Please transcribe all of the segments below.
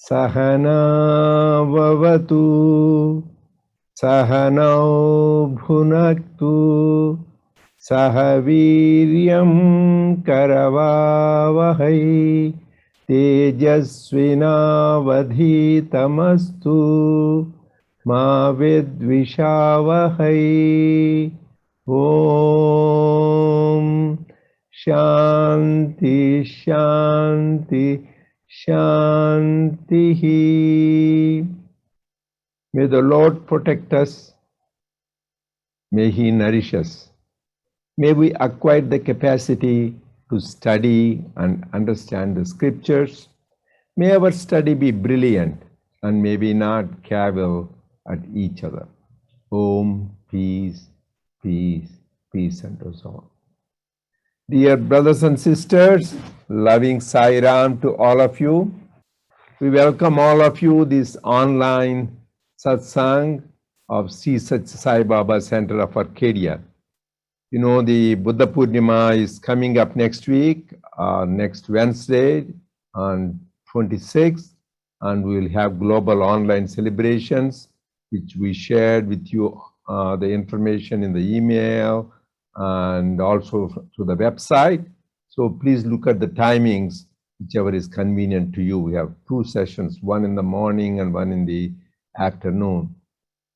Sahana vavatu sahanau bhunaktu sahaviryam karavavahai tejasvinavadhitamastu ma vidvishavahai. Om Shanti Shanti Shantihi. May the Lord protect us. May He nourish us. May we acquire the capacity to study and understand the scriptures. May our study be brilliant and may we not cavil at each other. Om, peace, peace, peace unto us all. Dear brothers and sisters, loving Sai Ram to all of you. We welcome all of you this online satsang of Sri Sathya Sai Baba Center of Arcadia. You know, the Buddha Purnima is coming up next week, next Wednesday on 26th, and we will have global online celebrations, which we shared with you the information in the email and also through the website. So please look at the timings, whichever is convenient to you. We have 2 sessions, one in the morning and one in the afternoon.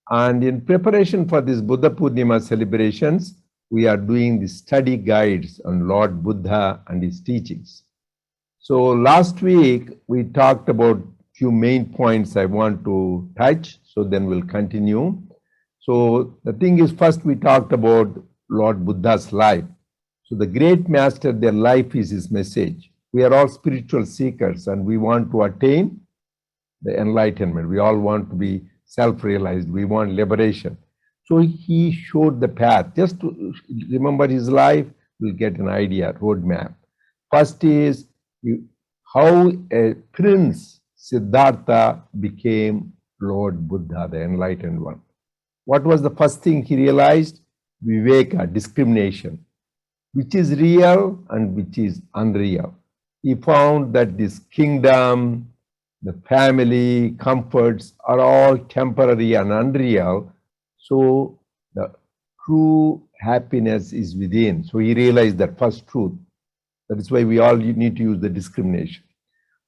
And in preparation for this Buddha Purnima celebrations, we are doing the study guides on Lord Buddha and his teachings. So last week, we talked about few main points I want to touch, so then we'll continue. So the thing is, first we talked about Lord Buddha's life. So the great master, their life is his message. We are all spiritual seekers and we want to attain the enlightenment. We all want to be self-realized. We want liberation. So he showed the path. Just to remember his life, we'll get an idea, roadmap. First is how a prince, Siddhartha, became Lord Buddha, the enlightened one. What was the first thing he realized? Viveka, discrimination, which is real and which is unreal. He found that this kingdom, the family, comforts are all temporary and unreal. So the true happiness is within. So he realized that first truth. That is why we all need to use the discrimination.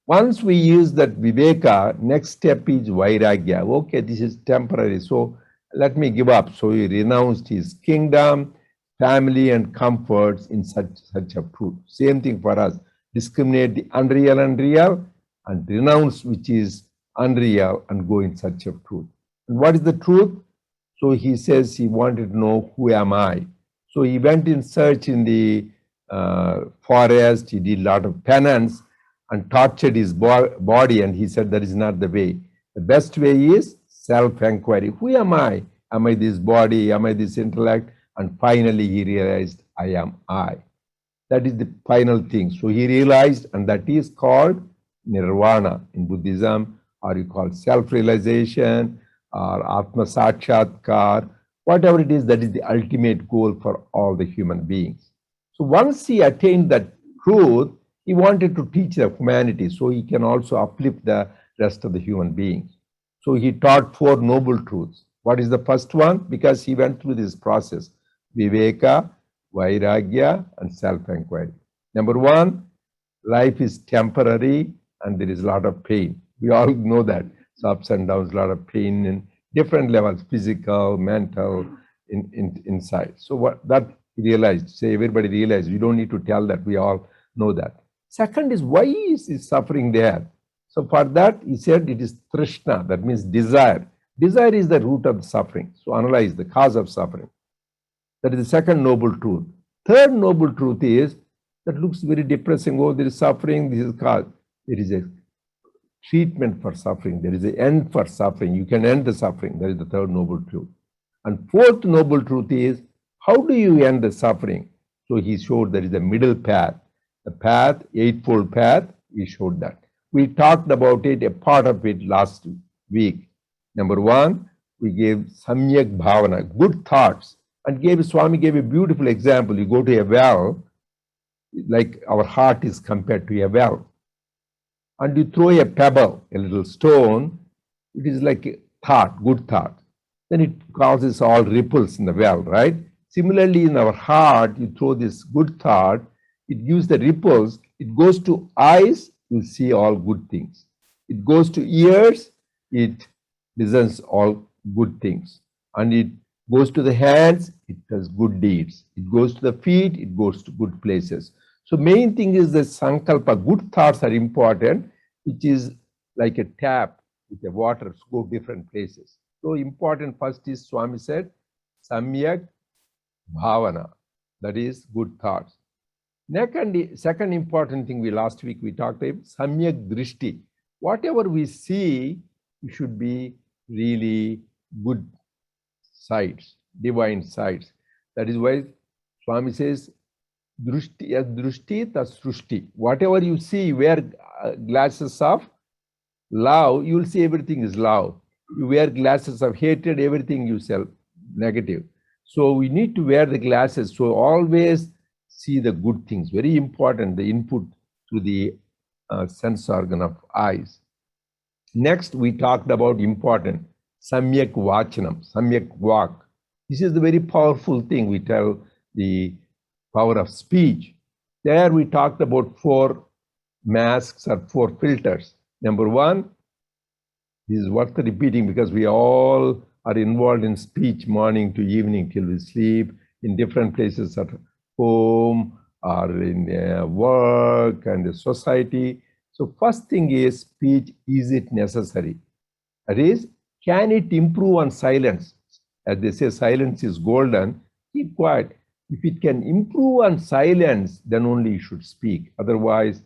Once we use that Viveka, next step is Vairagya. Okay, this is temporary, so let me give up. So he renounced his kingdom, family, and comforts in such a truth. Same thing for us. Discriminate the unreal and real, and renounce which is unreal and go in such a truth. And what is the truth? So he says he wanted to know, who am I? So he went in search in the forest. He did a lot of penance and tortured his body, and he said that is not the way. The best way is self-inquiry. Who am I? Am I this body? Am I this intellect? And finally he realized, I am I. That is the final thing. So he realized, and that is called Nirvana in Buddhism, or you call self-realization, or Atma Sakshatkar, whatever it is, that is the ultimate goal for all the human beings. So once he attained that truth, he wanted to teach the humanity so he can also uplift the rest of the human beings. So he taught 4 noble truths. What is the first one? Because he went through this process: Viveka, Vairagya, and self-inquiry. Number 1, life is temporary and there is a lot of pain. We all know that. So ups and downs, a lot of pain in different levels, physical, mental, inside. So what that he realized, say everybody realized, we don't need to tell that, we all know that. Second is, why is he suffering there? So for that, he said it is Trishna, that means desire. Desire is the root of suffering. So analyze the cause of suffering. That is the second noble truth. Third noble truth is, that looks very depressing. Oh, there is suffering, this is cause. There is a treatment for suffering. There is an end for suffering. You can end the suffering. That is the third noble truth. And fourth noble truth is, how do you end the suffering? So he showed there is a middle path. The path, eightfold path, he showed that. We talked about it, a part of it last week. Number one, we gave Samyak Bhavana, good thoughts. And Swami gave a beautiful example. You go to a well, like our heart is compared to a well. And you throw a pebble, a little stone, it is like a thought, good thought. Then it causes all ripples in the well, right? Similarly, in our heart, you throw this good thought, it gives the ripples, it goes to eyes, you see all good things. It goes to ears, it listens all good things. And it goes to the hands, it does good deeds. It goes to the feet, it goes to good places. So main thing is that sankalpa, good thoughts are important, which is like a tap with the water, go different places. So important first is, Swami said, samyak bhavana, that is good thoughts. Second important thing last week we talked about, samyak drishti. Whatever we see, it should be really good sights, divine sights. That is why Swami says, drushti tasrushti. Whatever you see, wear glasses of love, you will see everything is love. You wear glasses of hatred, everything you sell negative. So we need to wear the glasses. So always see the good things. Very important, the input to the sense organ of eyes. Next, we talked about important samyak vachanam, samyak vak. This is the very powerful thing. We tell the power of speech. There we talked about 4 masks or 4 filters. Number one, this is worth repeating because we all are involved in speech morning to evening till we sleep, in different places at home or in work and the society. So first thing is speech, is it necessary? That is, can it improve on silence? As they say, silence is golden, keep quiet. If it can improve on silence, then only you should speak. Otherwise,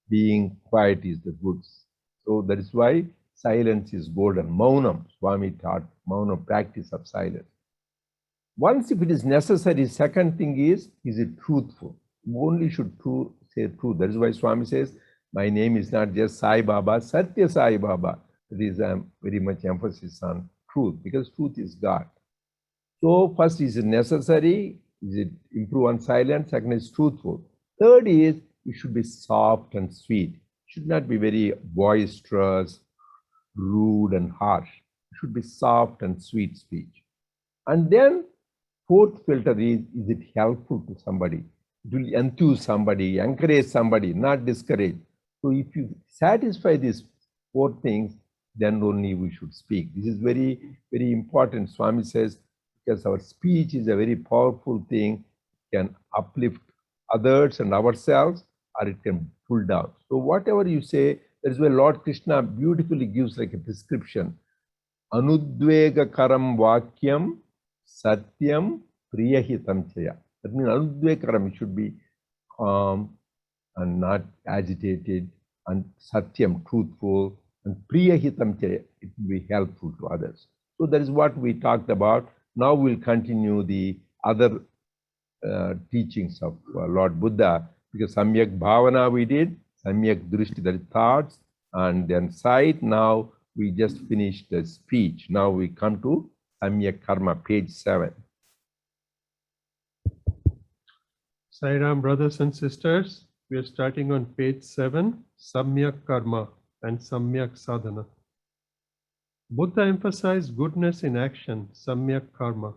being quiet is the goods. So that is why silence is golden. Maunam, Swami taught, Maunam, practice of silence. Once if it is necessary, second thing is it truthful? You only should say truth. That is why Swami says, my name is not just Sai Baba, Sathya Sai Baba. That is very much emphasis on truth, because truth is God. So first, is it necessary? Is it improve on silence? Second is truthful. Third is, you should be soft and sweet. You should not be very boisterous, rude and harsh. It should be soft and sweet speech. And then fourth filter is it helpful to somebody? It will enthuse somebody, encourage somebody, not discourage. So if you satisfy these 4 things, then only we should speak. This is very, very important. Swami says, because our speech is a very powerful thing, it can uplift others and ourselves, or it can pull down. So whatever you say, that is why Lord Krishna beautifully gives like a prescription. Anudvega karam vakyam satyam priyahitam chaya. That means anudvega karam, it should be calm and not agitated, and satyam, truthful, and priyahitam chaya, it will be helpful to others. So that is what we talked about. Now we'll continue the other teachings of Lord Buddha, because Samyak Bhavana we did, Samyak Drishti, that is thoughts, and then sight. Now we just finished the speech. Now we come to Samyak Karma, page 7. Sai Ram, brothers and sisters, we are starting on page 7, Samyak Karma and Samyak Sadhana. Buddha emphasized goodness in action, Samyak Karma.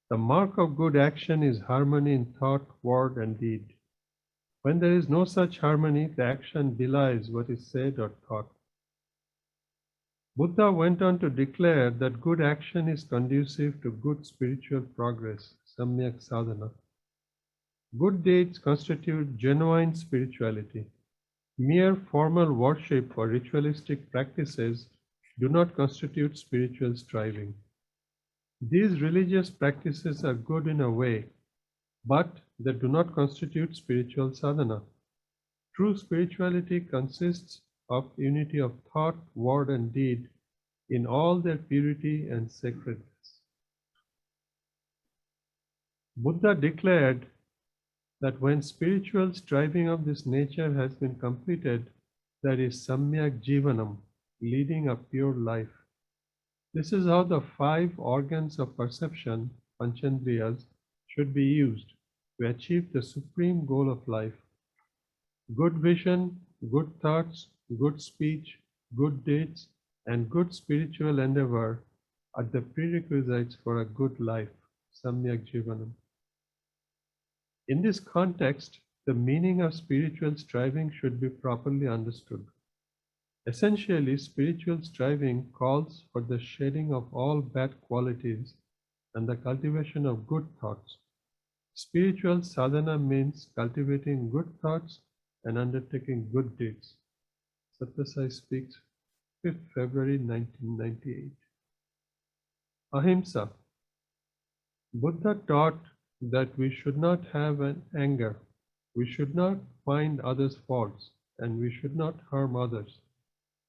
The mark of good action is harmony in thought, word, and deed. When there is no such harmony, the action belies what is said or thought. Buddha went on to declare that good action is conducive to good spiritual progress, Samyak Sadhana. Good deeds constitute genuine spirituality. Mere formal worship or ritualistic practices do not constitute spiritual striving. These religious practices are good in a way, but they do not constitute spiritual sadhana. True spirituality consists of unity of thought, word, and deed in all their purity and sacredness. Buddha declared that when spiritual striving of this nature has been completed, that is samyak jivanam, leading a pure life. This is how the 5 organs of perception, panchandriyas, should be used to achieve the supreme goal of life. Good vision, good thoughts, good speech, good deeds, and good spiritual endeavor are the prerequisites for a good life, samyak jivanam. In this context, the meaning of spiritual striving should be properly understood. Essentially, spiritual striving calls for the shedding of all bad qualities and the cultivation of good thoughts. Spiritual sadhana means cultivating good thoughts and undertaking good deeds. Sathya speaks 5th February 1998. Ahimsa. Buddha taught that we should not have an anger, we should not find others' faults, and we should not harm others,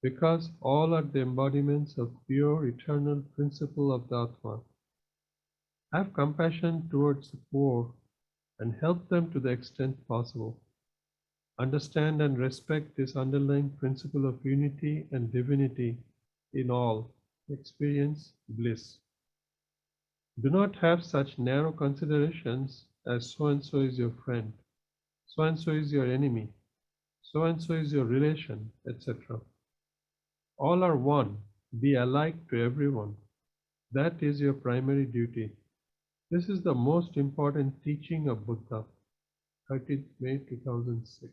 because all are the embodiments of pure eternal principle of the Atma. Have compassion towards the poor and help them to the extent possible. Understand and respect this underlying principle of unity and divinity in all. Experience bliss. Do not have such narrow considerations as so-and-so is your friend, so-and-so is your enemy, so-and-so is your relation, etc. All are one, be alike to everyone. That is your primary duty. This is the most important teaching of Buddha. 30th May 2006.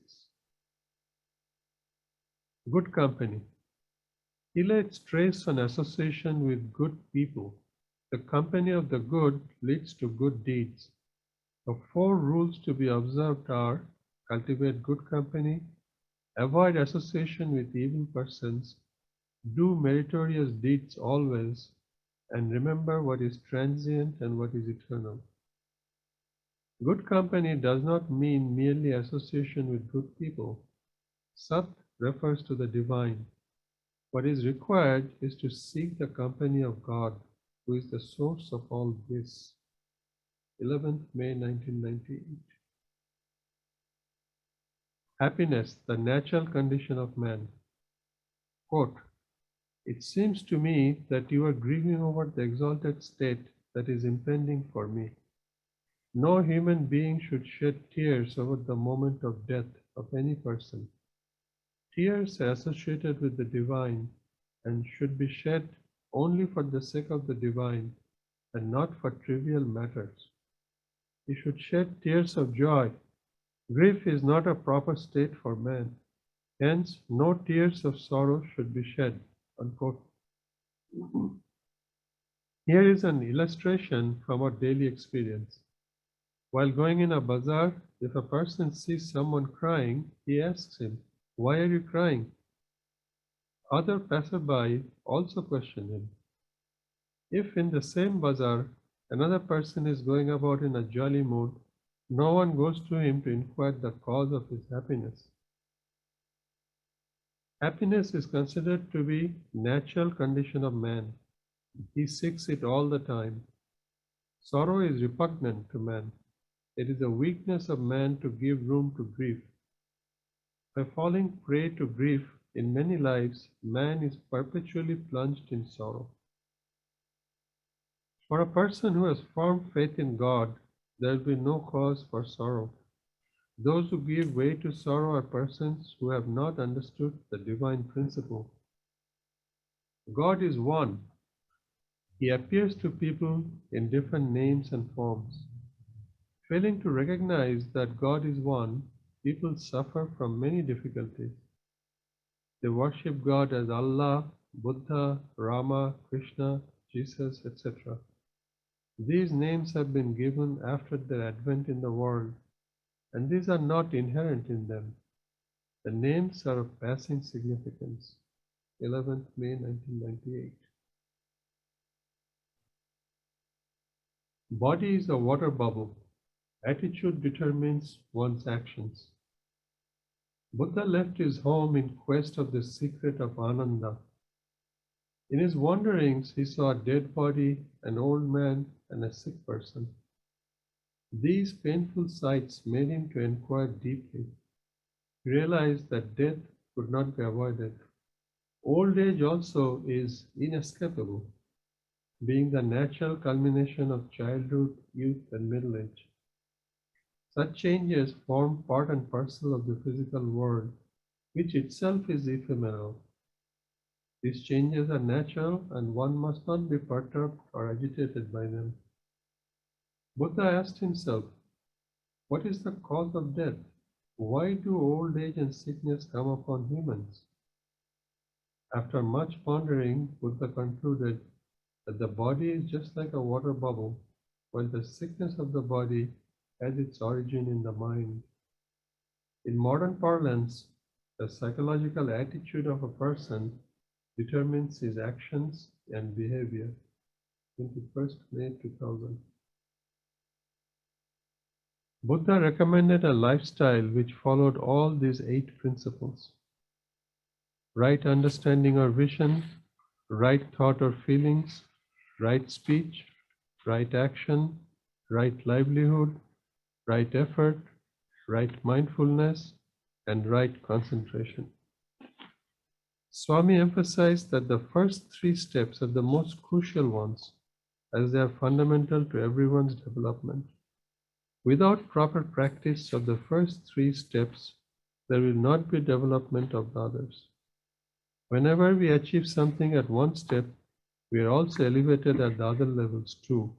Good company. He laid stress on association with good people. The company of the good leads to good deeds. The 4 rules to be observed are: cultivate good company, avoid association with evil persons, do meritorious deeds always, and remember what is transient and what is eternal. Good company does not mean merely association with good people. Sat refers to the divine. What is required is to seek the company of God, who is the source of all bliss. 11th May 1998. Happiness, the natural condition of man. Quote, it seems to me that you are grieving over the exalted state that is impending for me. No human being should shed tears over the moment of death of any person. Tears are associated with the divine and should be shed only for the sake of the divine and not for trivial matters. You should shed tears of joy. Grief is not a proper state for man. Hence, no tears of sorrow should be shed. Unquote. Here is an illustration from our daily experience. While going in a bazaar, if a person sees someone crying, he asks him, "Why are you crying?" Other passerby also question him. If in the same bazaar, another person is going about in a jolly mood, no one goes to him to inquire the cause of his happiness. Happiness is considered to be natural condition of man. He seeks it all the time. Sorrow is repugnant to man. It is a weakness of man to give room to grief. By falling prey to grief in many lives, man is perpetually plunged in sorrow. For a person who has firm faith in God, there will be no cause for sorrow. Those who give way to sorrow are persons who have not understood the divine principle. God is one. He appears to people in different names and forms. Failing to recognize that God is one, people suffer from many difficulties. They worship God as Allah, Buddha, Rama, Krishna, Jesus, etc. These names have been given after their advent in the world, and these are not inherent in them. The names are of passing significance. 11th May 1998. Body is a water bubble. Attitude determines one's actions. Buddha left his home in quest of the secret of Ananda. In his wanderings, he saw a dead body, an old man, and a sick person. These painful sights made him to inquire deeply. He realized that death could not be avoided. Old age also is inescapable, being the natural culmination of childhood, youth, and middle age. Such changes form part and parcel of the physical world, which itself is ephemeral. These changes are natural, and one must not be perturbed or agitated by them. Buddha asked himself, what is the cause of death? Why do old age and sickness come upon humans? After much pondering, Buddha concluded that the body is just like a water bubble, while the sickness of the body has its origin in the mind. In modern parlance, the psychological attitude of a person determines his actions and behavior. 21st May 2000. Buddha recommended a lifestyle which followed all these 8 principles. Right understanding or vision, right thought or feelings, right speech, right action, right livelihood, right effort, right mindfulness, and right concentration. Swami emphasized that the first 3 steps are the most crucial ones, as they are fundamental to everyone's development. Without proper practice of the first 3 steps, there will not be development of the others. Whenever we achieve something at one step, we are also elevated at the other levels too.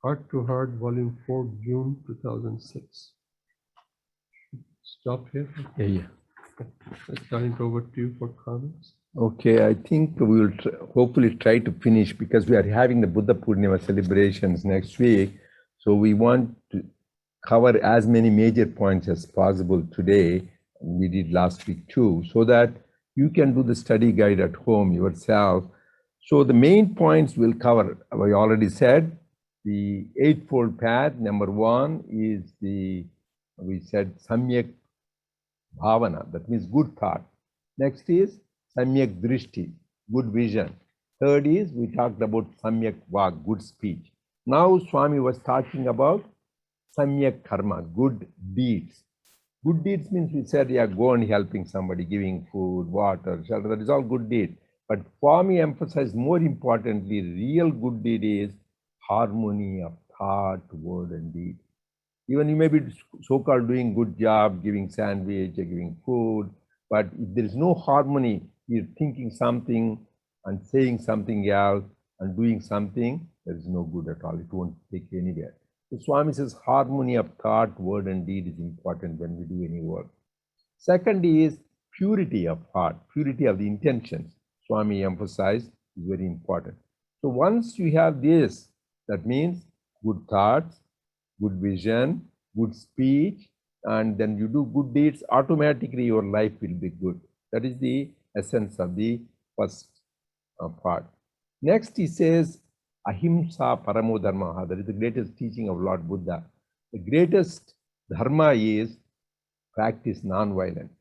Heart to Heart, Volume 4, June 2006. Stop here. Yeah. Let's turn it over to you for comments. Okay, I think we will hopefully try to finish because we are having the Buddha Purnima celebrations next week. So we want to cover as many major points as possible today. We did last week too, so that you can do the study guide at home yourself. So the main points we'll cover, we already said, the Eightfold Path. Number 1 is we said Samyak Bhavana, that means good thought. Next is Samyak Drishti, good vision. Third is, we talked about Samyak Vak, good speech. Now Swami was talking about Samyak Karma, good deeds. Good deeds means we said, yeah, go and helping somebody, giving food, water, shelter, that is all good deed. But Swami emphasized more importantly, real good deed is harmony of thought, word, and deed. Even you may be so-called doing good job, giving sandwich, giving food, but if there is no harmony, you're thinking something and saying something else and doing something, there is no good at all. It won't take you anywhere. So Swami says harmony of thought, word, and deed is important when we do any work. Second is purity of heart, purity of the intentions. Swami emphasized is very important. So once you have this, that means good thoughts, good vision, good speech, and then you do good deeds, automatically your life will be good. That is the essence of the first part. Next he says, Ahimsa Paramo Dharma. That is the greatest teaching of Lord Buddha. The greatest dharma is practice non-violence.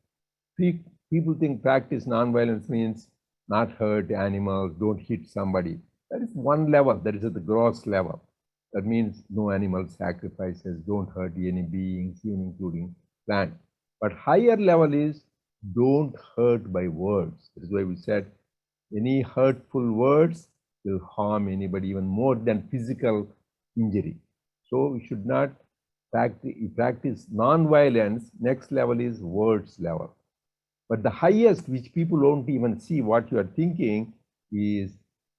People think practice non-violence means not hurt animals, don't hit somebody. That is one level, that is at the gross level. That means no animal sacrifices, don't hurt any beings, even including plant. But higher level is don't hurt by words. That is why we said any hurtful words will harm anybody even more than physical injury. So we should not practice non-violence. Next level is words level. But the highest, which people don't even see what you are thinking, is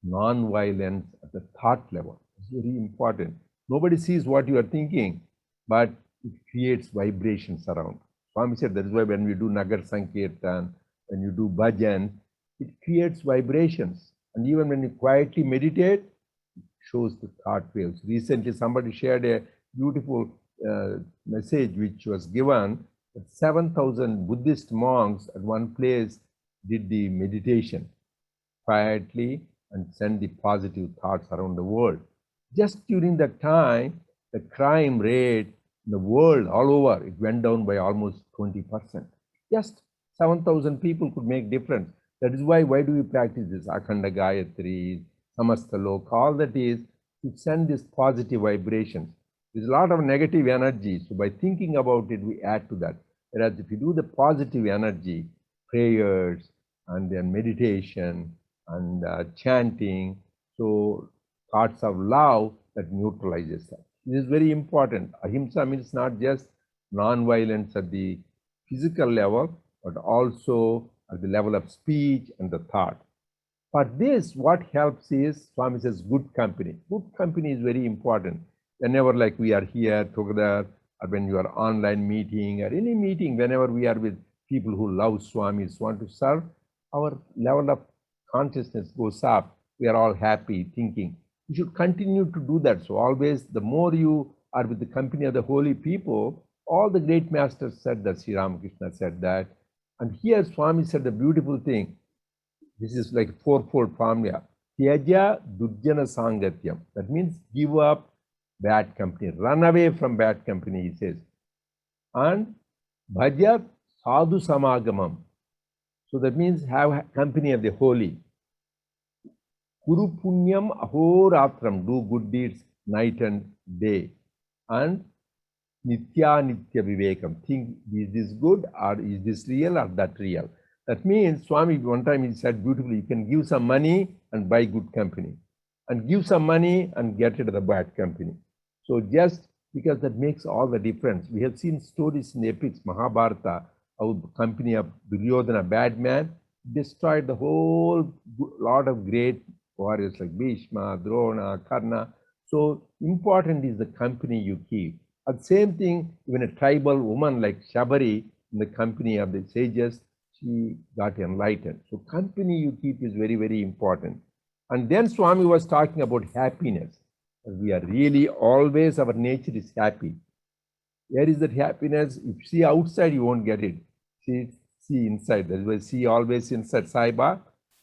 non-violence at the thought level. It's very important. Nobody sees what you are thinking, but it creates vibrations around. Swami said that is why when we do Nagar Sankirtan, when you do bhajan, it creates vibrations. And even when you quietly meditate, it shows the thought waves. Recently, somebody shared a beautiful message which was given. 7,000 Buddhist monks at one place did the meditation quietly and sent the positive thoughts around the world. Just during that time, the crime rate in the world all over, it went down by almost 20%. Just 7,000 people could make difference. That is why do we practice this? Akhanda Gayatri, Samastaloka, all that is to send these positive vibrations. There's a lot of negative energy. So by thinking about it, we add to that. Whereas if you do the positive energy, prayers, and then meditation, and chanting, so thoughts of love, that neutralizes that. This is very important. Ahimsa means not just non-violence at the physical level, but also at the level of speech and the thought. For this, what helps is, Swami says, good company. Good company is very important. Whenever like we are here together, or when you are online meeting or any meeting, whenever we are with people who love Swamis, want to serve, our level of consciousness goes up. We are all happy, thinking. You should continue to do that. So always, the more you are with the company of the holy people, all the great masters said that, Sri Ramakrishna said that. And here Swami said the beautiful thing. This is like fourfold formula. Tyaja Durjana Sangatyam. That means give up bad company. Run away from bad company, he says. And Bhaja Sadhu Samagamam. So that means have company of the holy. Kuru Punyam Ahoratram. Do good deeds night and day. And Nitya Nitya Vivekam. Think, is this good or is this real or that real? That means, Swami, one time he said beautifully, you can give some money and buy good company. And give some money and get rid of the bad company. So just because that makes all the difference. We have seen stories in the epics, Mahabharata, how the company of Duryodhana, bad man, destroyed the whole lot of great warriors like Bhishma, Drona, Karna. So important is the company you keep. And same thing, even a tribal woman like Shabari, in the company of the sages, she got enlightened. So company you keep is very, very important. And then Swami was talking about happiness. We are really always, our nature is happy. Where is that happiness? If you see outside, you won't get it. See inside. That's why see always inside Saiba.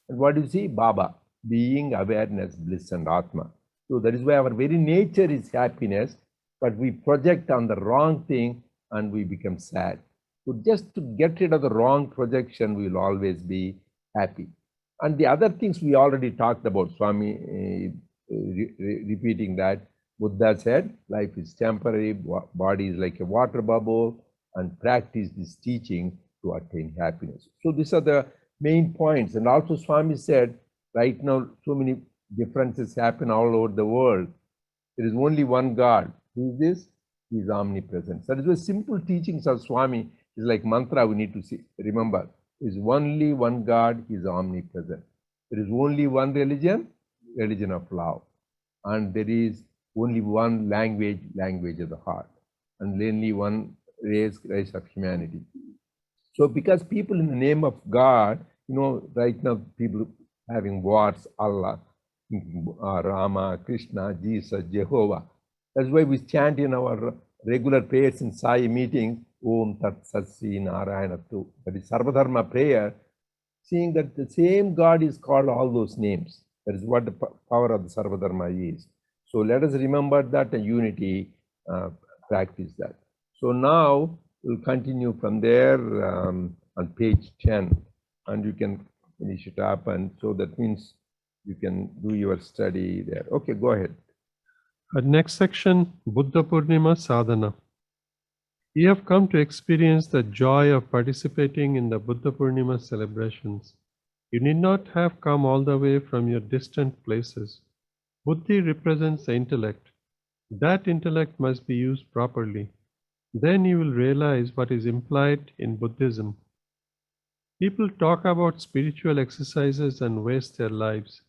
And what do you see? Baba, being, awareness, bliss, and Atma. So that is why our very nature is happiness, but we project on the wrong thing and we become sad. So just to get rid of the wrong projection, we will always be happy. And the other things we already talked about, Swami repeating that. Buddha said, life is temporary, body is like a water bubble, and practice this teaching to attain happiness. So these are the main points. And also Swami said, right now, so many differences happen all over the world. There is only one God. Who is this? He is omnipresent. So that is why simple teachings of Swami is like mantra we need to see. Remember, there is only one God, he is omnipresent. There is only one religion, religion of love. And there is only one language, language of the heart. And only one race, race of humanity. So because people in the name of God, right now people having wars, Allah, Rama, Krishna, Jesus, Jehovah. That's why we chant in our regular prayers in Sai meetings, Om Tat Sat Sri Narayana Tu. That is Sarvadharma prayer, seeing that the same God is called all those names. That is what the power of the Sarvadharma is. So let us remember that and unity, practice that. So now we'll continue from there on page 10, and you can finish it up. And so that means you can do your study there. Okay, go ahead. Next section, Buddha Purnima Sadhana. You have come to experience the joy of participating in the Buddha Purnima celebrations. You need not have come all the way from your distant places. Buddhi represents the intellect. That intellect must be used properly. Then you will realize what is implied in Buddhism. People talk about spiritual exercises and waste their lives.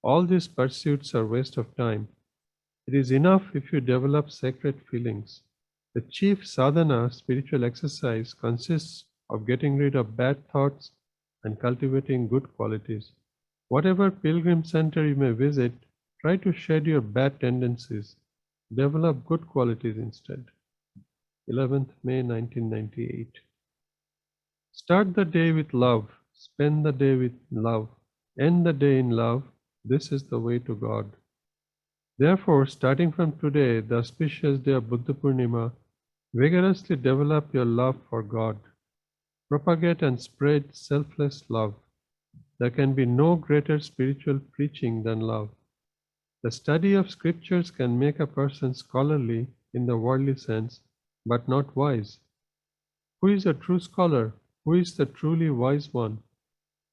All these pursuits are waste of time. It is enough if you develop sacred feelings. The chief sadhana, spiritual exercise, consists of getting rid of bad thoughts and cultivating good qualities. Whatever pilgrim center you may visit, try to shed your bad tendencies. Develop good qualities instead. 11th May 1998. Start the day with love, spend the day with love, end the day in love. This is the way to God. Therefore, starting from today, the auspicious day of Buddha Purnima, vigorously develop your love for God. Propagate and spread selfless love. There can be no greater spiritual preaching than love. The study of scriptures can make a person scholarly in the worldly sense, but not wise. Who is a true scholar? Who is the truly wise one?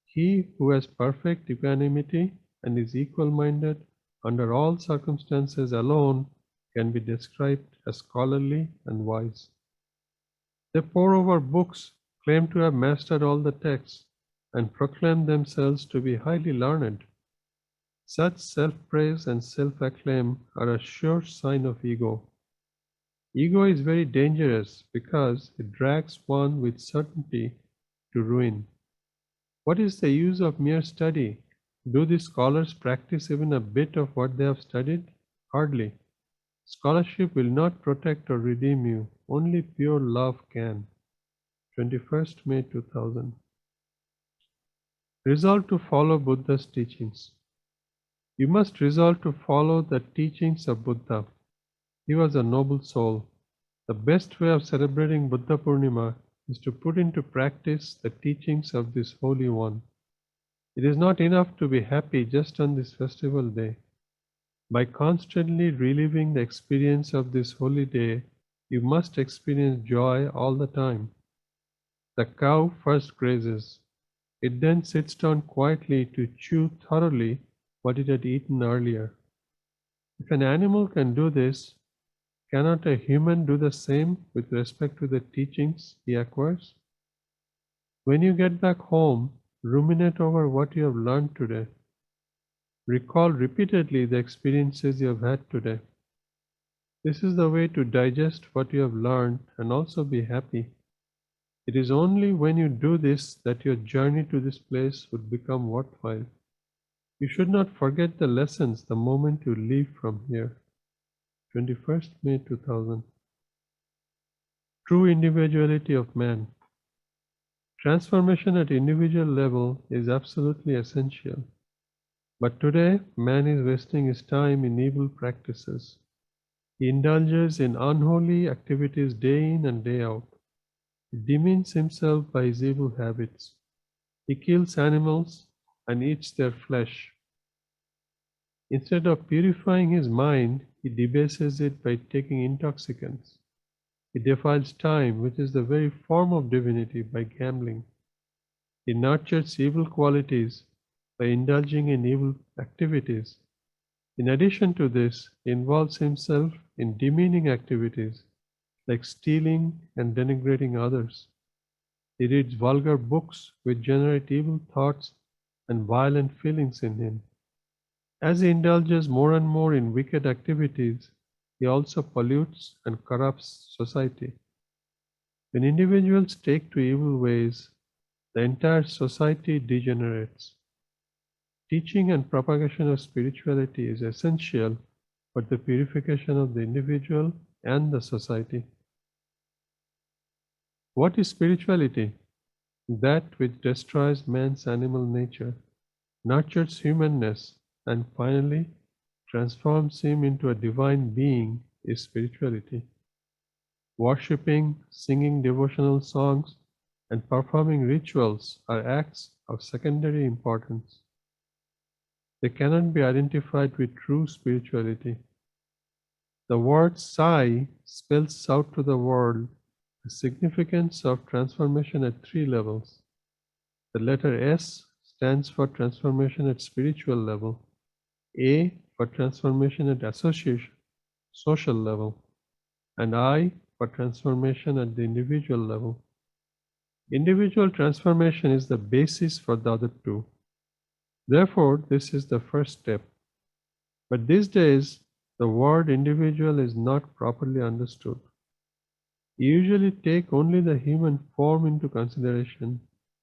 He who has perfect equanimity and is equal-minded under all circumstances alone can be described as scholarly and wise. They pore over books, claim to have mastered all the texts, and proclaim themselves to be highly learned. Such self-praise and self-acclaim are a sure sign of ego. Ego is very dangerous because it drags one with certainty to ruin. What is the use of mere study? Do the scholars practice even a bit of what they have studied? Hardly. Scholarship will not protect or redeem you. Only pure love can. 21st May 2000. Resolve to follow Buddha's teachings. You must resolve to follow the teachings of Buddha. He was a noble soul. The best way of celebrating Buddha Purnima is to put into practice the teachings of this Holy One. It is not enough to be happy just on this festival day. By constantly reliving the experience of this holy day, you must experience joy all the time. The cow first grazes. It then sits down quietly to chew thoroughly what it had eaten earlier. If an animal can do this, cannot a human do the same with respect to the teachings he acquires? When you get back home, ruminate over what you have learned today. Recall repeatedly the experiences you have had today. This is the way to digest what you have learned and also be happy. It is only when you do this that your journey to this place would become worthwhile. You should not forget the lessons the moment you leave from here. 21st May 2000. True individuality of man. Transformation at individual level is absolutely essential. But today, man is wasting his time in evil practices. He indulges in unholy activities day in and day out. He demeans himself by his evil habits. He kills animals and eats their flesh. Instead of purifying his mind, he debases it by taking intoxicants. He defiles time, which is the very form of divinity, by gambling. He nurtures evil qualities by indulging in evil activities. In addition to this, he involves himself in demeaning activities like stealing and denigrating others. He reads vulgar books which generate evil thoughts and violent feelings in him. As he indulges more and more in wicked activities, he also pollutes and corrupts society. When individuals take to evil ways, the entire society degenerates. Teaching and propagation of spirituality is essential for the purification of the individual and the society. What is spirituality? That which destroys man's animal nature, nurtures humanness, and finally transforms him into a divine being is spirituality. Worshipping, singing devotional songs, and performing rituals are acts of secondary importance. They cannot be identified with true spirituality. The word Sai spells out to the world the significance of transformation at three levels. The letter S stands for transformation at spiritual level, A for transformation at association, social level, and I for transformation at the individual level. Individual transformation is the basis for the other two. Therefore, this is the first step. But these days, the word individual is not properly understood. We usually take only the human form into consideration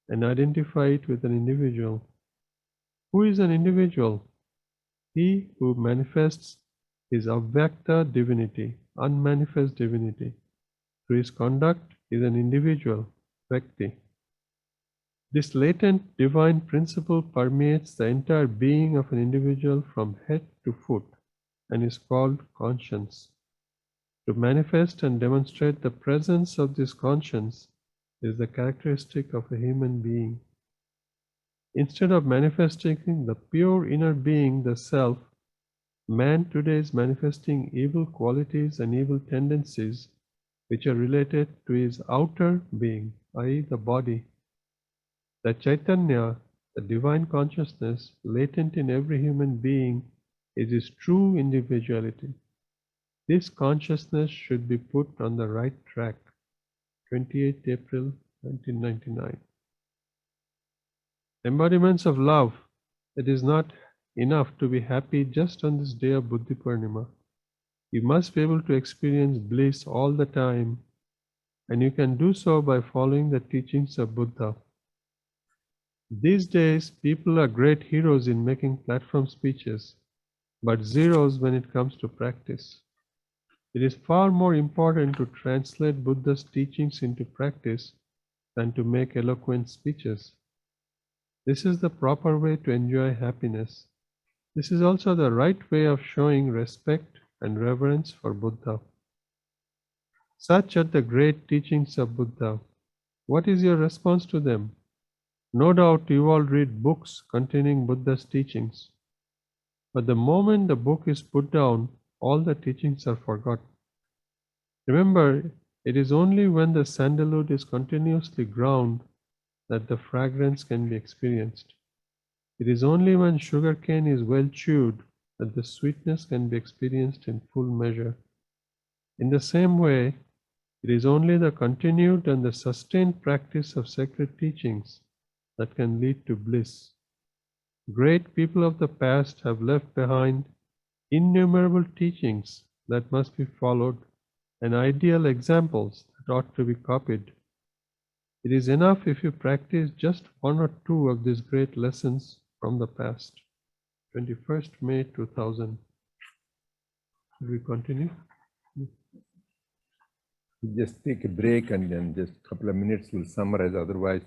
and identify it with an individual. Who is an individual? He who manifests his avyakta divinity, unmanifest divinity. Through his conduct is an individual, Vyakti. This latent divine principle permeates the entire being of an individual from head to foot and is called conscience. To manifest and demonstrate the presence of this conscience is the characteristic of a human being. Instead of manifesting the pure inner being, the self, man today is manifesting evil qualities and evil tendencies which are related to his outer being, i.e., the body. The Chaitanya, the divine consciousness latent in every human being, is his true individuality. This consciousness should be put on the right track. 28 April 1999. Embodiments of love. It is not enough to be happy just on this day of Buddhi Purnima. You must be able to experience bliss all the time, and you can do so by following the teachings of Buddha. These days, people are great heroes in making platform speeches, but zeros when it comes to practice. It is far more important to translate Buddha's teachings into practice than to make eloquent speeches. This is the proper way to enjoy happiness. This is also the right way of showing respect and reverence for Buddha. Such are the great teachings of Buddha. What is your response to them? No doubt you all read books containing Buddha's teachings. But the moment the book is put down, all the teachings are forgotten. Remember, it is only when the sandalwood is continuously ground that the fragrance can be experienced. It is only when sugar cane is well chewed that the sweetness can be experienced in full measure. In the same way, it is only the continued and the sustained practice of sacred teachings that can lead to bliss. Great people of the past have left behind innumerable teachings that must be followed and ideal examples that ought to be copied. It is enough if you practice just one or two of these great lessons from the past. 21st May 2000. Will we continue? Just take a break and then just a couple of minutes we'll summarize. Otherwise,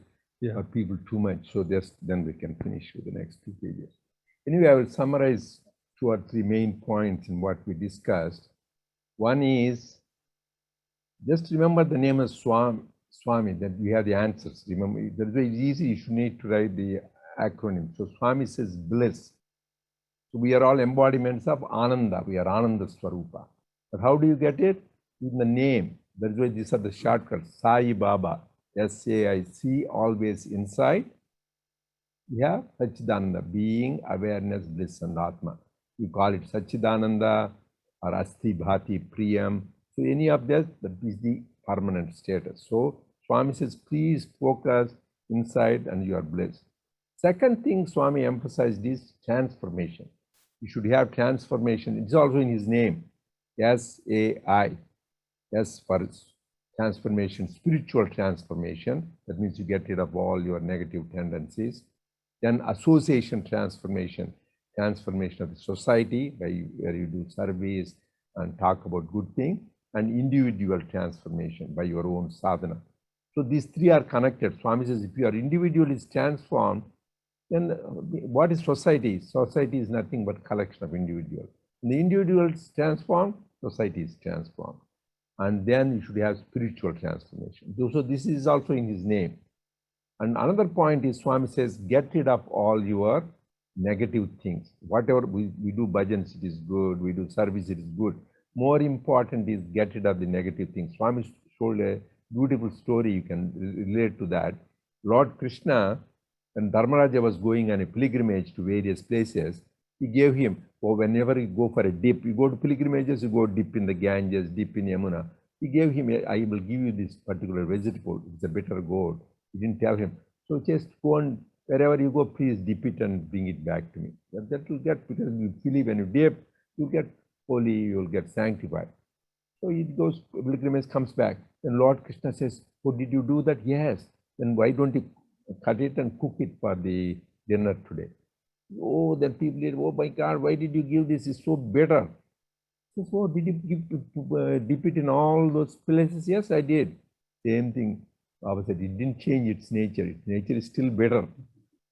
people too much. So then we can finish with the next 2 pages. Anyway, I will summarize 2 or 3 main points in what we discussed. One is, just remember the name of Swami, that we have the answers. Remember, that's very easy. You should need to write the acronym. So Swami says bliss. So we are all embodiments of Ananda. We are Ananda Swarupa. But how do you get it? In the name. That's why these are the shortcuts. Sai Baba, SAIC, always inside. We have Satchidananda, being, awareness, bliss, and Atma. You call it Satchidananda or Asti Bhati Priyam. So any of that is the permanent status. So Swami says, please focus inside and you are blessed. Second thing Swami emphasized is transformation. You should have transformation. It's also in his name. SAI. S for transformation, spiritual transformation. That means you get rid of all your negative tendencies. Then association transformation, transformation of the society, where you do service and talk about good things, and individual transformation by your own sadhana. So these 3 are connected. Swami says, if your individual is transformed, then what is society? Society is nothing but collection of individuals. When the individual is transformed, society is transformed. And then you should have spiritual transformation. So this is also in his name. And another point is, Swami says, get rid of all your negative things. Whatever we do bhajans, it is good. We do service, it is good. More important is get rid of the negative things. Swami showed a beautiful story. You can relate to that. Lord Krishna, when Dharmaraja was going on a pilgrimage to various places, he gave him, whenever you go for a dip, you go to pilgrimages, you go dip in the Ganges, dip in Yamuna. He gave him, I will give you this particular vegetable. It's a bitter gourd. He didn't tell him. So just go and wherever you go, please dip it and bring it back to me. That will get, because you believe when you dip, you get holy, you will get sanctified. So he goes, pilgrimage comes back. Then Lord Krishna says, oh, did you do that? Yes. Then why don't you cut it and cook it for the dinner today? Oh, then people say, oh my God, why did you give this? It's so bitter. He says, oh, did you dip it in all those places? Yes, I did. Same thing. Baba said it didn't change its nature. Its nature is still better.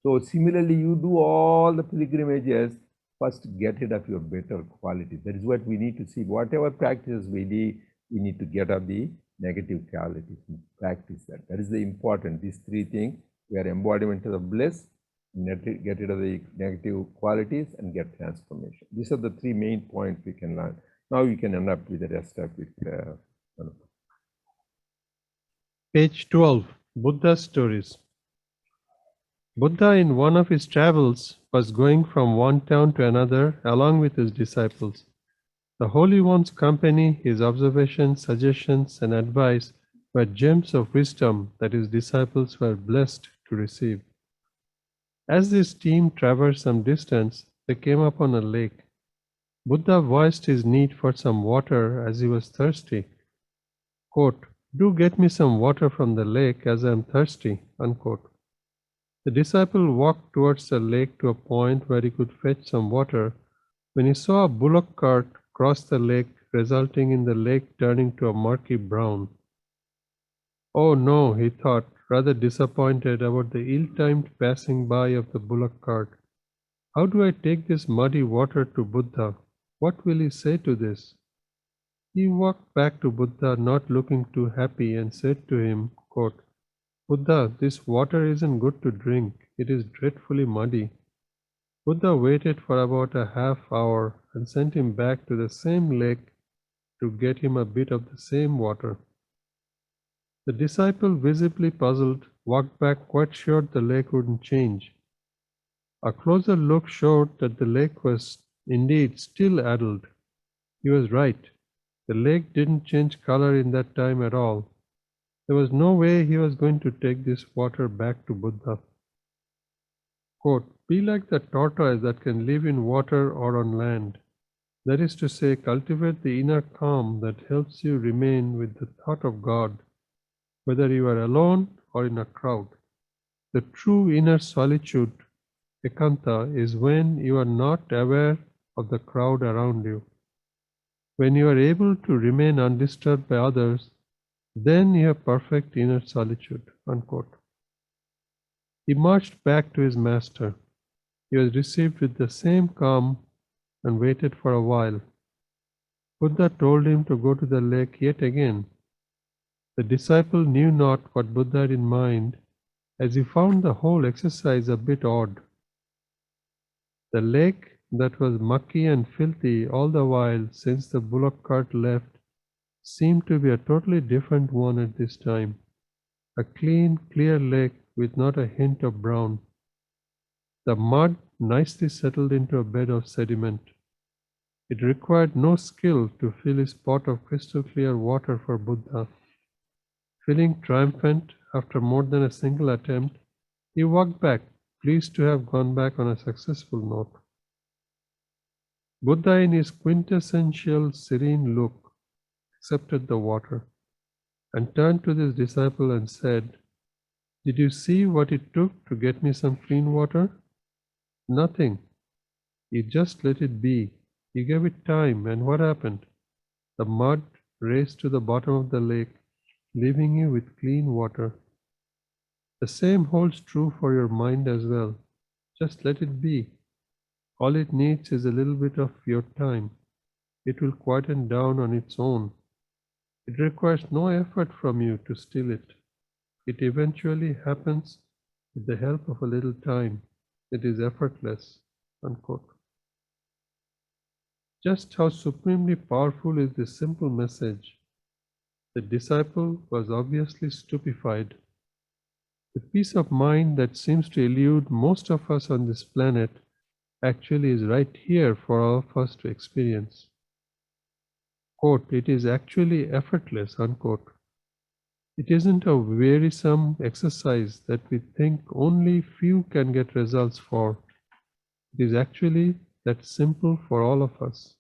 So similarly, you do all the pilgrimages, first get rid of your better qualities. That is what we need to see. Whatever practices we do, we need to get rid of the negative qualities and practice that. That is the important. These three things, we are embodiment of the bliss, get rid of the negative qualities and get transformation. These are the three main points we can learn. Now you can end up with the rest of it. Page 12, Buddha's stories. Buddha in one of his travels was going from one town to another along with his disciples. The Holy One's company, his observations, suggestions, and advice were gems of wisdom that his disciples were blessed to receive. As this team traversed some distance, they came upon a lake. Buddha voiced his need for some water as he was thirsty. Quote, "Do get me some water from the lake as I am thirsty." Unquote. The disciple walked towards the lake to a point where he could fetch some water when he saw a bullock cart cross the lake, resulting in the lake turning to a murky brown. Oh no, he thought, rather disappointed about the ill-timed passing by of the bullock cart. How do I take this muddy water to Buddha? What will he say to this? He walked back to Buddha, not looking too happy, and said to him, quote, "Buddha, this water isn't good to drink. It is dreadfully muddy." Buddha waited for about a half hour and sent him back to the same lake to get him a bit of the same water. The disciple, visibly puzzled, walked back quite sure the lake wouldn't change. A closer look showed that the lake was indeed still addled. He was right. The lake didn't change color in that time at all. There was no way he was going to take this water back to Buddha. Quote, "Be like the tortoise that can live in water or on land. That is to say, cultivate the inner calm that helps you remain with the thought of God, whether you are alone or in a crowd. The true inner solitude, ekanta, is when you are not aware of the crowd around you. When you are able to remain undisturbed by others, then you have perfect inner solitude." Unquote. He marched back to his master. He was received with the same calm and waited for a while. Buddha told him to go to the lake yet again. The disciple knew not what Buddha had in mind, as he found the whole exercise a bit odd. The lake that was mucky and filthy all the while since the bullock cart left seemed to be a totally different one at this time. A clean, clear lake with not a hint of brown. The mud nicely settled into a bed of sediment. It required no skill to fill his pot of crystal clear water for Buddha. Feeling triumphant after more than a single attempt, he walked back, pleased to have gone back on a successful note. Buddha, in his quintessential serene look, accepted the water and turned to this disciple and said, "Did you see what it took to get me some clean water? Nothing. You just let it be. You gave it time, and what happened? The mud raced to the bottom of the lake, leaving you with clean water. The same holds true for your mind as well. Just let it be. All it needs is a little bit of your time. It will quieten down on its own. It requires no effort from you to still it. It eventually happens with the help of a little time. It is effortless." Unquote. Just how supremely powerful is this simple message? The disciple was obviously stupefied. The peace of mind that seems to elude most of us on this planet actually is right here for all of us to experience. Quote, "It is actually effortless." Unquote. It isn't a wearisome exercise that we think only few can get results for. It is actually that simple for all of us.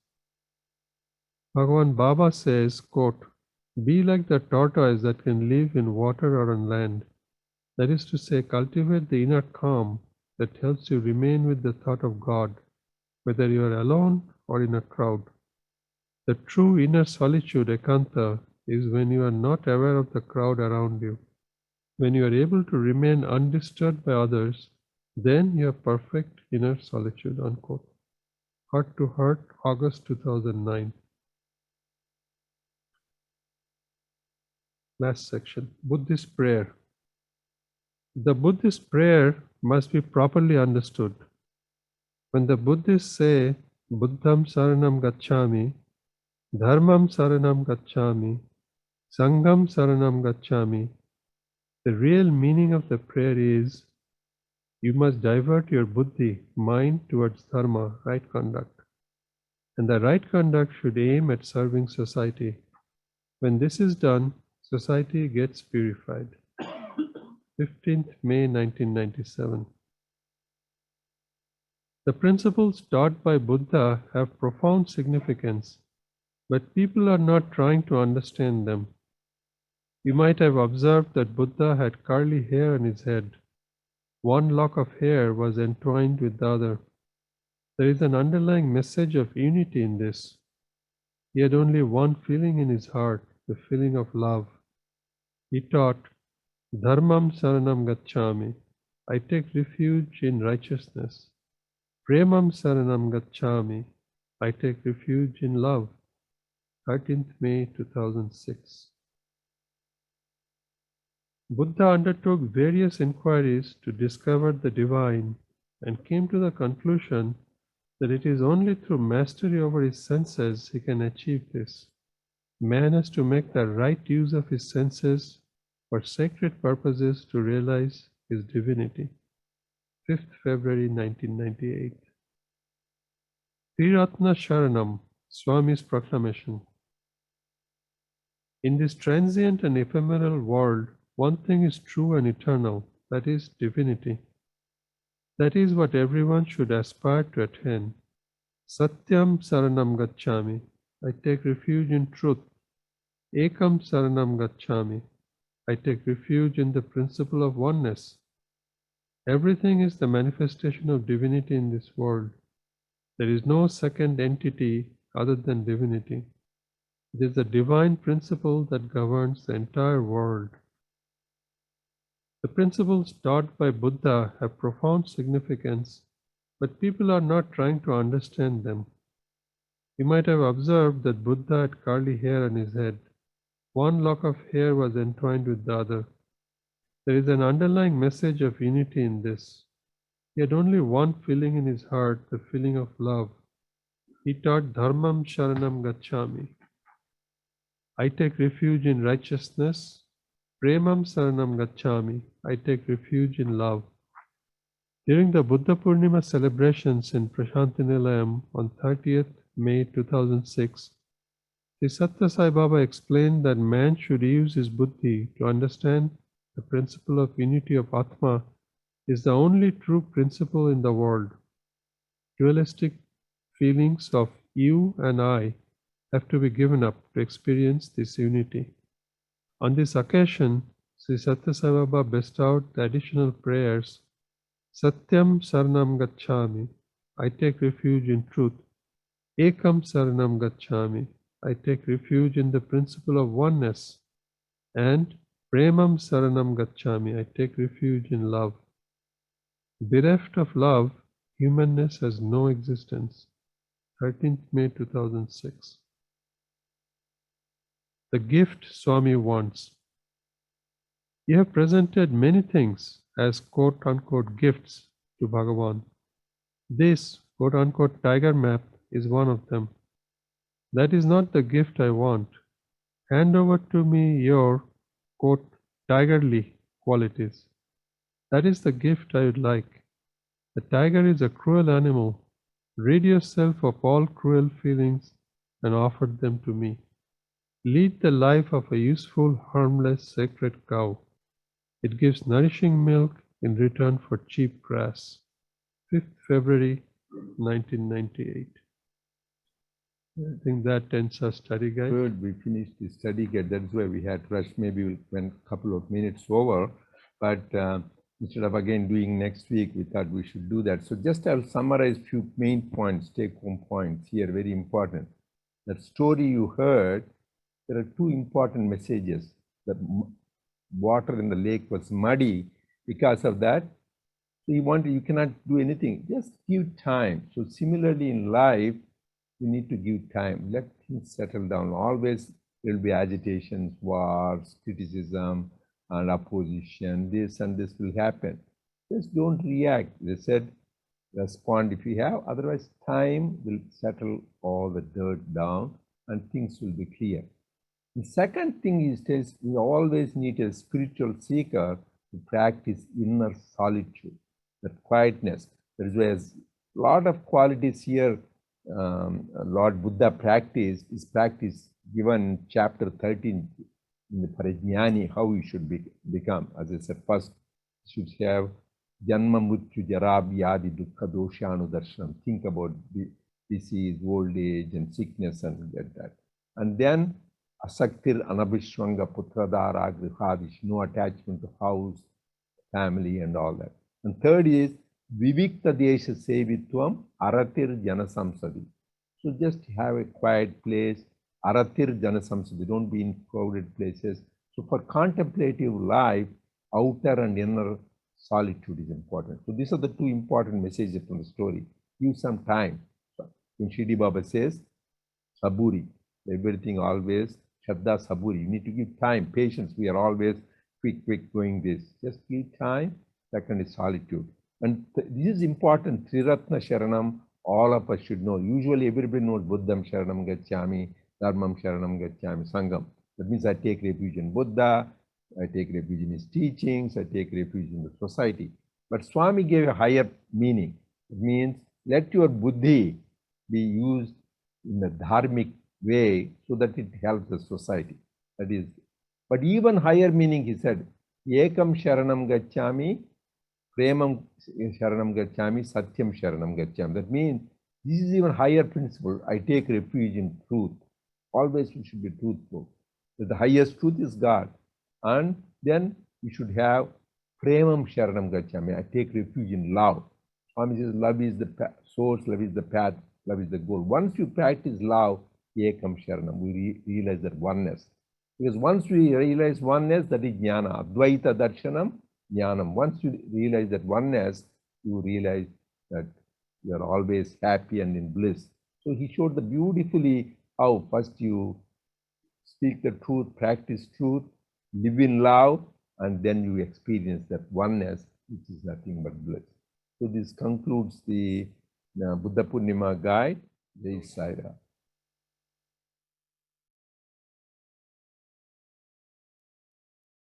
Bhagavan Baba says, quote, "Be like the tortoise that can live in water or on land. That is to say, cultivate the inner calm that helps you remain with the thought of God, whether you are alone or in a crowd. The true inner solitude, ekanta, is when you are not aware of the crowd around you. When you are able to remain undisturbed by others, then you have perfect inner solitude. Unquote. Heart to Heart, August 2009. Last section, Buddhist prayer. The Buddhist prayer must be properly understood. When the Buddhists say, Buddham Saranam Gacchami, Dharmam Saranam Gacchami, Sangham Saranam Gacchami, the real meaning of the prayer is, you must divert your buddhi, mind, towards dharma, right conduct. And the right conduct should aim at serving society. When this is done, society gets purified. 15th May 1997. The principles taught by Buddha have profound significance, but people are not trying to understand them. You might have observed that Buddha had curly hair on his head. One lock of hair was entwined with the other. There is an underlying message of unity in this. He had only one feeling in his heart, the feeling of love. He taught, Dharmam Saranam Gacchami, I take refuge in righteousness. Premam Saranam Gacchami, I take refuge in love. 13th May 2006. Buddha undertook various inquiries to discover the divine and came to the conclusion that it is only through mastery over his senses he can achieve this. Man has to make the right use of his senses for sacred purposes to realize his divinity. 5th February 1998. Triratna Sharanam, Swami's proclamation. In this transient and ephemeral world, one thing is true and eternal, that is divinity. That is what everyone should aspire to attain. Satyam Saranam Gacchami, I take refuge in truth. Ekam Saranam Gacchami, I take refuge in the principle of oneness. Everything is the manifestation of divinity in this world. There is no second entity other than divinity. It is the divine principle that governs the entire world. The principles taught by Buddha have profound significance, but people are not trying to understand them. You might have observed that Buddha had curly hair on his head. One lock of hair was entwined with the other. There is an underlying message of unity in this. He had only one feeling in his heart, the feeling of love. He taught Dharmam Sharanam Gacchami. I take refuge in righteousness. Premam Saranam Gacchami, I take refuge in love. During the Buddha Purnima celebrations in Prashantinilayam on 30th May 2006, Sri Sathya Sai Baba explained that man should use his buddhi to understand the principle of unity of Atma is the only true principle in the world. Dualistic feelings of you and I have to be given up to experience this unity. On this occasion, Sri Sathya Sai Baba bestowed the additional prayers, Satyam Saranam Gacchami, I take refuge in truth. Ekam Saranam Gacchami, I take refuge in the principle of oneness. And Premam Saranam Gacchami, I take refuge in love. Bereft of love, humanness has no existence. 13th May 2006. The gift Swami wants. You have presented many things as quote-unquote gifts to Bhagavan. This quote-unquote tiger map is one of them. That is not the gift I want. Hand over to me your quote tigerly qualities. That is the gift I would like. The tiger is a cruel animal. Rid yourself of all cruel feelings and offer them to me. Lead the life of a useful, harmless, sacred cow. It gives nourishing milk in return for cheap grass. 5th February 1998. I think that ends our study guide. Good, we finished the study guide. That's why we had rushed. Maybe we went a couple of minutes over, but instead of again doing next week, we thought we should do that. So just I'll summarize a few main points, take-home points here, very important. That story you heard, there are two important messages. The water in the lake was muddy because of that. So you cannot do anything. Just give time. So similarly in life, you need to give time. Let things settle down. Always there will be agitations, wars, criticism, and opposition. This and this will happen. Just don't react. They said, respond if you have. Otherwise, time will settle all the dirt down and things will be clear. The second thing is this, we always need a spiritual seeker to practice inner solitude, that quietness. There is a lot of qualities here. Lord Buddha practiced is practice given in chapter 13 in the Parajnani, how we should become. As I said, first should have Janma Mrityu Jara Vyadi Dukkha Doshanu Darshanam. Think about disease, old age, and sickness, and get that. And then Asaktir Anabhishwanga Putradara Grihadish, no attachment to house, family, and all that. And third is Vivikta Desha Sevitvam Aratir Janasamsadi. So just have a quiet place, Aratir Janasamsadi, don't be in crowded places. So for contemplative life, outer and inner solitude is important. So these are the two important messages from the story. Give some time. When Shidi Baba says, Saburi, everything always, Shraddha Saburi, you need to give time, patience. We are always quick going this. Just give time. Second is solitude. And this is important. Triratna Sharanam, all of us should know. Usually everybody knows Buddham Sharanam Gacchami, Dharmam Sharanam Gacchami, Sangam. That means I take refuge in Buddha, I take refuge in his teachings, I take refuge in the society. But Swami gave a higher meaning. It means let your buddhi be used in a dharmic way so that it helps the society. That is, but even higher meaning, he said, Ekam Sharanam Gacchami, Premam Sharanam Gacchami, Satyam Sharanam Gacchami. That means this is even higher principle. I take refuge in truth. Always we should be truthful. The highest truth is God. And then we should have Premam Sharanam Gacchami. I take refuge in love. Swami says love is the source, love is the path, love is the goal. Once you practice love, Ekam Sharanam, we realize that oneness. Because once we realize oneness, that is Jnana. Advaita Darshanam, Jnanam. Once you realize that oneness, you realize that you are always happy and in bliss. So he showed the beautifully how first you speak the truth, practice truth, live in love, and then you experience that oneness, which is nothing but bliss. So this concludes the Buddha Purnima guide. Jai Sai Ram.